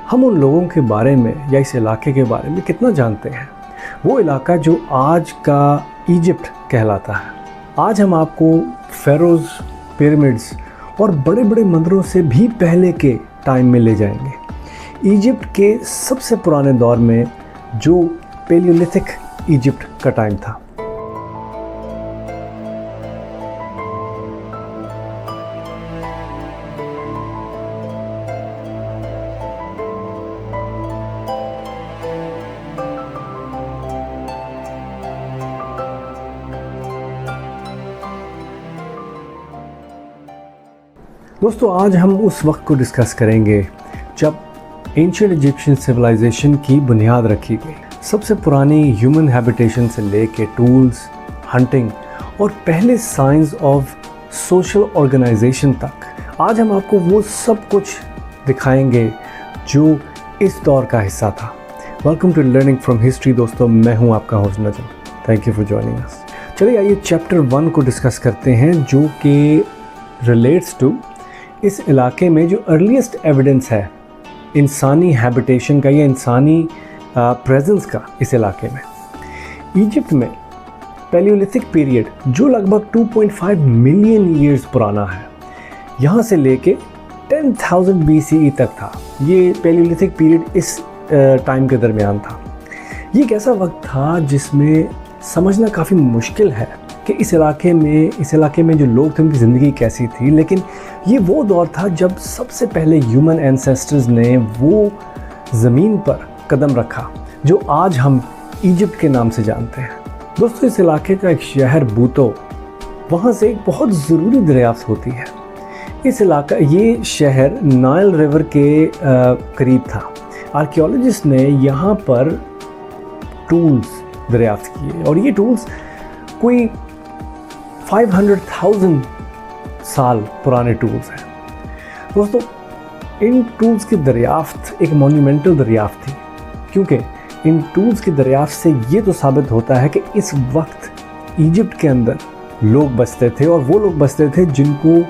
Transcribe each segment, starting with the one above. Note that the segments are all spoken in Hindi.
हम उन लोगों के बारे में या इस इलाके के बारे में कितना जानते हैं? वो इलाका जो आज का इजिप्ट कहलाता है। आज हम आपको फेरोज़, पिरामिड्स और बड़े बड़े मंदिरों से भी पहले के टाइम में ले जाएंगे। इजिप्ट के सबसे पुराने दौर में जो पैलियोलिथिक इजिप्ट का टाइम था। दोस्तों, आज हम उस वक्त को डिस्कस करेंगे जब एंशिएंट इजिप्शियन सिविलाइजेशन की बुनियाद रखी गई। सबसे पुरानी ह्यूमन हैबिटेशन से लेके टूल्स, हंटिंग और पहले साइंस ऑफ सोशल ऑर्गेनाइजेशन तक आज हम आपको वो सब कुछ दिखाएंगे जो इस दौर का हिस्सा था। Welcome to learning from history. दोस्तों, मैं हूं आपका host Najam. Thank you for joining us. चलिए आइए चैप्टर 1 को डिस्कस करते हैं जो कि रिलेट्स टू इस इलाके में जो अर्लीस्ट एविडेंस है इंसानी हैबिटेशन का या इंसानी प्रेजेंस का इस इलाके में। इजिप्ट में पैलियोलिथिक पीरियड जो लगभग 2.5 मिलियन ईयर्स पुराना है, यहाँ से लेके 10,000 BCE तक था। ये पैलियोलिथिक पीरियड इस टाइम के दरमियान था। ये एक ऐसा वक्त था जिसमें समझना काफ़ी मुश्किल है कि इस इलाके में जो लोग थे उनकी ज़िंदगी कैसी थी। लेकिन ये वो दौर था जब सबसे पहले ह्यूमन एंसेस्टर्स ने वो ज़मीन पर कदम रखा जो आज हम इजिप्ट के नाम से जानते हैं। दोस्तों, इस इलाके का एक शहर बूतो, वहाँ से एक बहुत ज़रूरी दरियाफ्त होती है। ये शहर नाइल रिवर के करीब था। आर्कियोलॉजिस्ट ने यहाँ पर टूल्स दरियाफ्त किए और ये टूल्स कोई 500,000 साल पुराने टूल्स हैं। दोस्तों, इन टूल्स की दरियाफ्त एक मोन्यूमेंटल दरियाफ्त थी, क्योंकि इन टूल्स की दरियाफ्त से ये तो साबित होता है कि इस वक्त इजिप्ट के अंदर लोग बसते थे और वो लोग बसते थे जिनको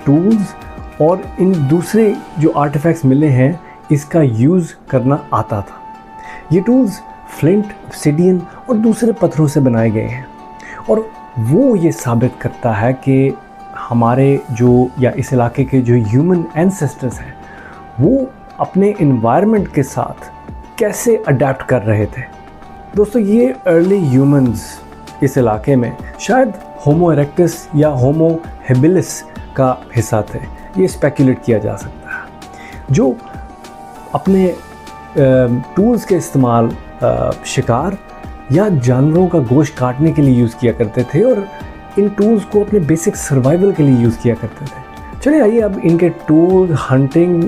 टूल्स और इन दूसरे जो आर्टिफैक्ट्स मिले हैं इसका यूज़ करना आता था। ये टूल्स फ्लिंट, ऑब्सिडियन और दूसरे पत्थरों से बनाए गए हैं और वो ये साबित करता है कि हमारे इस इलाके के जो ह्यूमन एंसेस्टर्स हैं वो अपने एनवायरनमेंट के साथ कैसे अडेप्ट कर रहे थे। दोस्तों, ये अर्ली ह्यूमंस इस इलाके में शायद होमो इरेक्टस या होमो हेबिलिस का हिस्सा थे। ये स्पेकुलेट किया जा सकता है, जो अपने टूल्स के इस्तेमाल शिकार या जानवरों का गोश्त काटने के लिए यूज़ किया करते थे और इन टूल्स को अपने बेसिक सर्वाइवल के लिए यूज़ किया करते थे। चलिए आइए अब इनके टूल, हंटिंग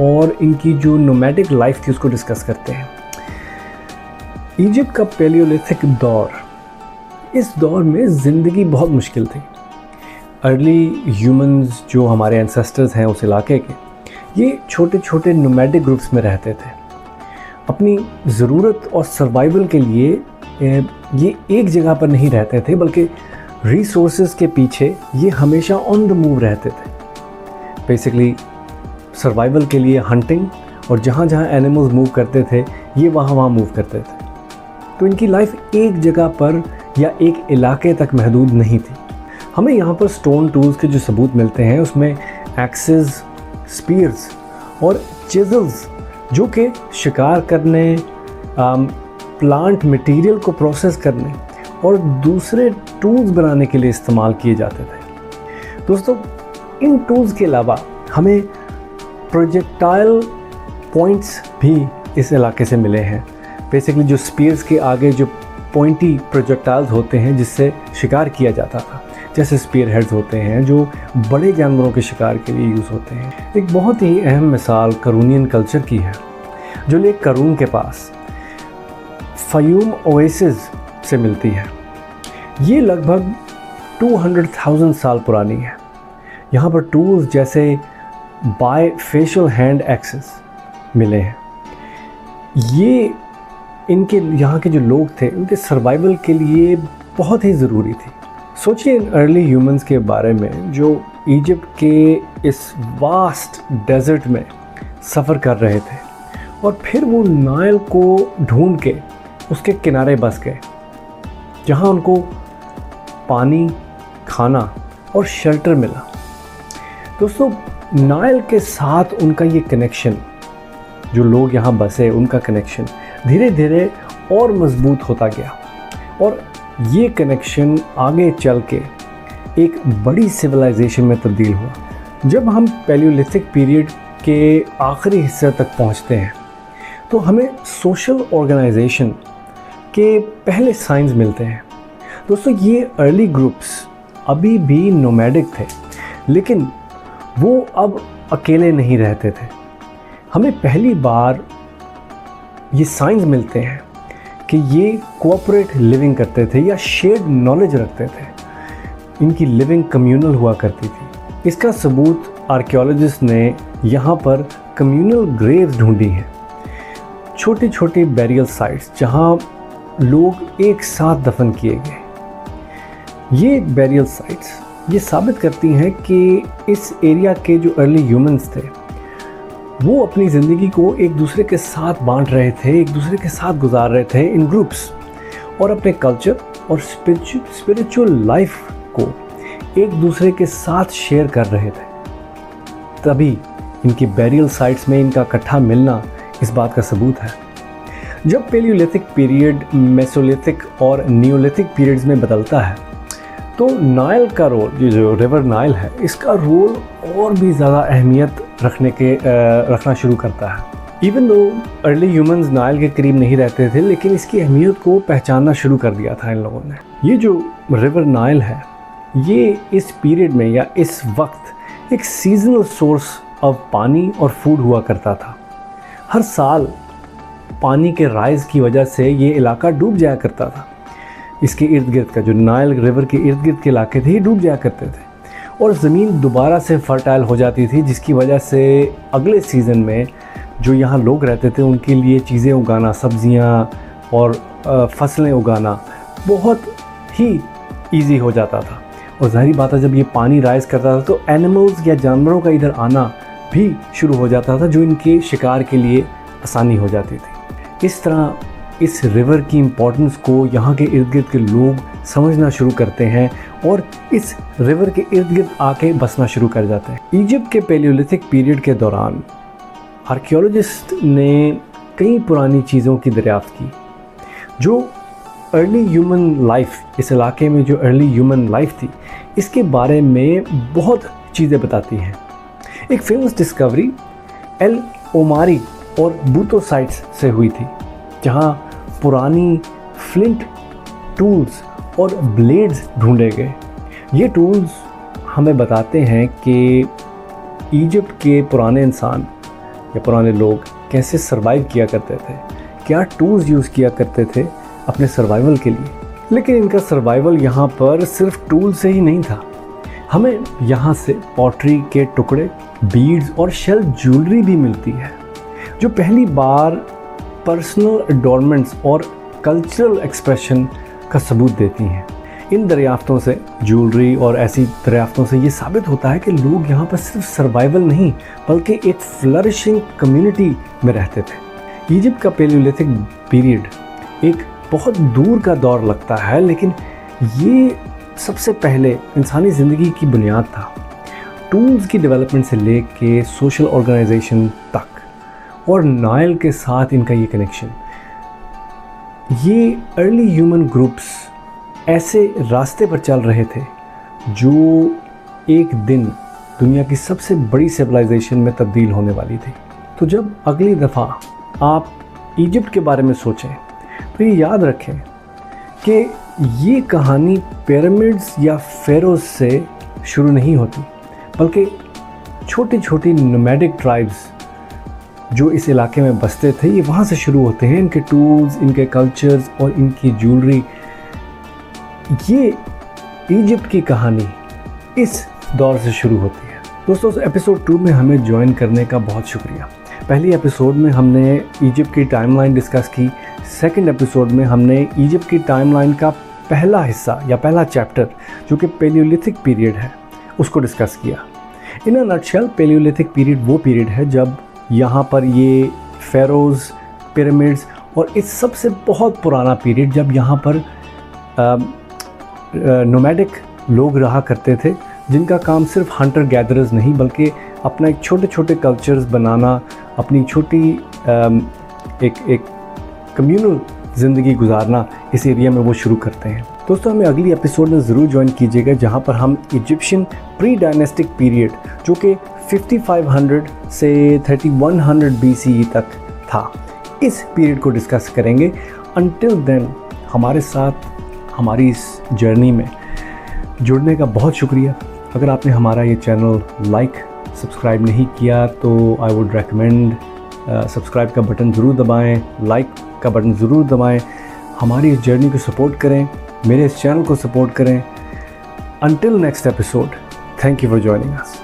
और इनकी जो नोमैडिक लाइफ थी उसको डिस्कस करते हैं। इजिप्ट का पैलियोलिथिक दौर, इस दौर में ज़िंदगी बहुत मुश्किल थी। अर्ली ह्यूमंस जो हमारे एंसेस्टर्स हैं उस इलाके के, ये छोटे छोटे नोमैडिक ग्रुप्स में रहते थे। अपनी ज़रूरत और सर्वाइवल के लिए ये एक जगह पर नहीं रहते थे, बल्कि रिसोर्सेज के पीछे ये हमेशा ऑन द मूव रहते थे। बेसिकली सर्वाइवल के लिए हंटिंग, और जहाँ जहाँ एनिमल्स मूव करते थे ये वहाँ मूव करते थे। तो इनकी लाइफ एक जगह पर या एक इलाके तक महदूद नहीं थी। हमें यहाँ पर स्टोन टूल्स के जो सबूत मिलते हैं उसमें एक्सेस, स्पीयर्स और चिजल्स जो कि शिकार करने, प्लांट मटेरियल को प्रोसेस करने और दूसरे टूल्स बनाने के लिए इस्तेमाल किए जाते थे। दोस्तों, इन टूल्स के अलावा हमें प्रोजेक्टाइल पॉइंट्स भी इस इलाके से मिले हैं। बेसिकली जो स्पीयर्स के आगे जो पॉइंटी प्रोजेक्टाइल्स होते हैं जिससे शिकार किया जाता था, जैसे स्पीयर हेड्स होते हैं जो बड़े जानवरों के शिकार के लिए यूज़ होते हैं। एक बहुत ही अहम मिसाल करूनियन कल्चर की है, जो लेक करून के पास फयूम ओएसिस से मिलती है। ये लगभग 200,000 साल पुरानी है। यहाँ पर टूल्स जैसे बायफेशियल हैंड एक्सेस मिले हैं। ये इनके यहाँ के जो लोग थे उनके सर्वाइवल के लिए बहुत ही ज़रूरी थी। सोचिए इन अर्ली ह्यूमंस के बारे में जो इजिप्ट के इस वास्ट डेजर्ट में सफ़र कर रहे थे और फिर वो नाइल को ढूंढ के उसके किनारे बस गए, जहाँ उनको पानी, खाना और शेल्टर मिला। दोस्तों, नाइल के साथ उनका ये कनेक्शन, जो लोग यहाँ बसे उनका कनेक्शन धीरे धीरे और मजबूत होता गया, और ये कनेक्शन आगे चल के एक बड़ी सिविलाइजेशन में तब्दील हुआ। जब हम पैलियोलिथिक पीरियड के आखिरी हिस्से तक पहुँचते हैं तो हमें सोशल ऑर्गेनाइजेशन के पहले साइंस मिलते हैं। दोस्तों, ये अर्ली ग्रुप्स अभी भी नोमैडिक थे, लेकिन वो अब अकेले नहीं रहते थे। हमें पहली बार ये साइंस मिलते हैं कि ये कोऑपरेट लिविंग करते थे या शेयर्ड नॉलेज रखते थे। इनकी लिविंग कम्युनल हुआ करती थी। इसका सबूत आर्कियोलॉजिस्ट ने यहाँ पर कम्युनल ग्रेव्स ढूंढी हैं, छोटी छोटी बैरियल साइट्स जहाँ लोग एक साथ दफन किए गए। ये बैरियल साइट्स ये साबित करती हैं कि इस एरिया के जो अर्ली ह्यूमंस थे वो अपनी ज़िंदगी को एक दूसरे के साथ बांट रहे थे, एक दूसरे के साथ गुजार रहे थे इन ग्रुप्स, और अपने कल्चर और स्पिरिचुअल लाइफ को एक दूसरे के साथ शेयर कर रहे थे। तभी इनकी बैरियल साइट्स में इनका इकट्ठा मिलना इस बात का सबूत है। जब पैलियोलिथिक पीरियड मेसोलिथिक और नियोलिथिक पीरियड्स में बदलता है तो नाइल का रोल, ये जो रिवर नाइल है, इसका रोल और भी ज़्यादा अहमियत रखना शुरू करता है। Even though early humans Nile के करीब नहीं रहते थे, लेकिन इसकी अहमियत को पहचानना शुरू कर दिया था इन लोगों ने। ये जो रिवर नाइल है, ये इस पीरियड में या इस वक्त एक सीजनल सोर्स ऑफ पानी और फूड हुआ करता था। हर साल पानी के राइज की वजह से ये इलाका डूब जाया करता था। इसके इर्द गिर्द का जो नाइल रिवर के इर्द गिर्द के इलाके थे ये डूब जाया करते थे, और ज़मीन दोबारा से फर्टाइल हो जाती थी, जिसकी वजह से अगले सीज़न में जो यहाँ लोग रहते थे उनके लिए चीज़ें उगाना, सब्जियाँ और फसलें उगाना बहुत ही ईजी हो जाता था। और ज़ाहिर बात है, जब ये पानी राइज करता था तो एनिमल्स या जानवरों का इधर आना भी शुरू हो जाता था, जो इनके शिकार के लिए आसानी हो जाती थी। इस तरह इस रिवर की इम्पोर्टेंस को यहाँ के इर्द गिर्द के लोग समझना शुरू करते हैं और इस रिवर के इर्द गिर्द आके बसना शुरू कर जाते हैं। इजिप्ट के पैलियोलिथिक पीरियड के दौरान आर्कियोलॉजिस्ट ने कई पुरानी चीज़ों की दरियाफ्त की जो अर्ली ह्यूमन लाइफ, इस इलाके में जो अर्ली ह्यूमन लाइफ थी, इसके बारे में बहुत चीज़ें बताती हैं। एक फेमस डिस्कवरी एल ओमारी और बूतो साइट्स से हुई थी, जहाँ पुरानी फ्लिंट टूल्स और ब्लेड्स ढूंढे गए। ये टूल्स हमें बताते हैं कि इजिप्ट के पुराने इंसान या पुराने लोग कैसे सरवाइव किया करते थे, क्या टूल्स यूज़ किया करते थे अपने सर्वाइवल के लिए। लेकिन इनका सर्वाइवल यहाँ पर सिर्फ टूल से ही नहीं था। हमें यहाँ से पॉटरी के टुकड़े, बीड्स और शेल ज्वेलरी भी मिलती है, जो पहली बार पर्सनल एडोरमेंट्स और कल्चरल एक्सप्रेशन का सबूत देती हैं। इन दरियाफ्तों से, ज्वेलरी और ऐसी दरियाफ्तों से ये साबित होता है कि लोग यहाँ पर सिर्फ सर्वाइवल नहीं बल्कि एक फ्लरिशिंग कम्युनिटी में रहते थे। इजिप्ट का पैलियोलिथिक पीरियड एक बहुत दूर का दौर लगता है, लेकिन ये सबसे पहले इंसानी ज़िंदगी की बुनियाद था। टूल्स की डेवलपमेंट से लेके सोशल ऑर्गेनाइजेशन तक, और नाइल के साथ इनका ये कनेक्शन, ये अर्ली ह्यूमन ग्रुप्स ऐसे रास्ते पर चल रहे थे जो एक दिन दुनिया की सबसे बड़ी सिविलाइजेशन में तब्दील होने वाली थी। तो जब अगली दफ़ा आप इजिप्ट के बारे में सोचें तो ये याद रखें कि ये कहानी पिरामिड्स या फेरोज से शुरू नहीं होती, बल्कि छोटी छोटी नोमैडिक ट्राइब्स जो इस इलाके में बसते थे, ये वहाँ से शुरू होते हैं। इनके टूल्स, इनके कल्चर्स और इनकी ज्वेलरी, ये इजिप्ट की कहानी इस दौर से शुरू होती है। दोस्तों, एपिसोड 2 में हमें ज्वाइन करने का बहुत शुक्रिया। पहली एपिसोड में हमने इजिप्ट की टाइमलाइन डिस्कस की। सेकंड एपिसोड में हमने इजिप्ट की टाइमलाइन का पहला हिस्सा या पहला चैप्टर जो कि पैलियोलिथिक पीरियड है उसको डिस्कस किया। इन अ नटशेल, पैलियोलिथिक पीरियड वो पीरियड है जब यहाँ पर ये फेरोज़, पिरामिड्स और इस सबसे बहुत पुराना पीरियड जब यहाँ पर नोमैडिक लोग रहा करते थे, जिनका काम सिर्फ हंटर गैदरर्स नहीं बल्कि अपना एक छोटे छोटे कल्चर्स बनाना, अपनी छोटी एक कम्युनल ज़िंदगी गुजारना इस एरिया में वो शुरू करते हैं। दोस्तों हमें अगली एपिसोड में ज़रूर ज्वाइन कीजिएगा, जहाँ पर हम इजिप्शियन प्री डायनेस्टिक पीरियड जो कि 5500 से 3100 BCE तक था, इस पीरियड को डिस्कस करेंगे। अनटिल देन हमारे साथ हमारी इस जर्नी में जुड़ने का बहुत शुक्रिया। अगर आपने हमारा ये चैनल लाइक सब्सक्राइब नहीं किया तो आई वुड रेकमेंड सब्सक्राइब का बटन ज़रूर दबाएं, लाइक का बटन ज़रूर दबाएं। हमारी इस जर्नी को सपोर्ट करें, मेरे इस चैनल को सपोर्ट करें। Until next episode, thank you for joining us.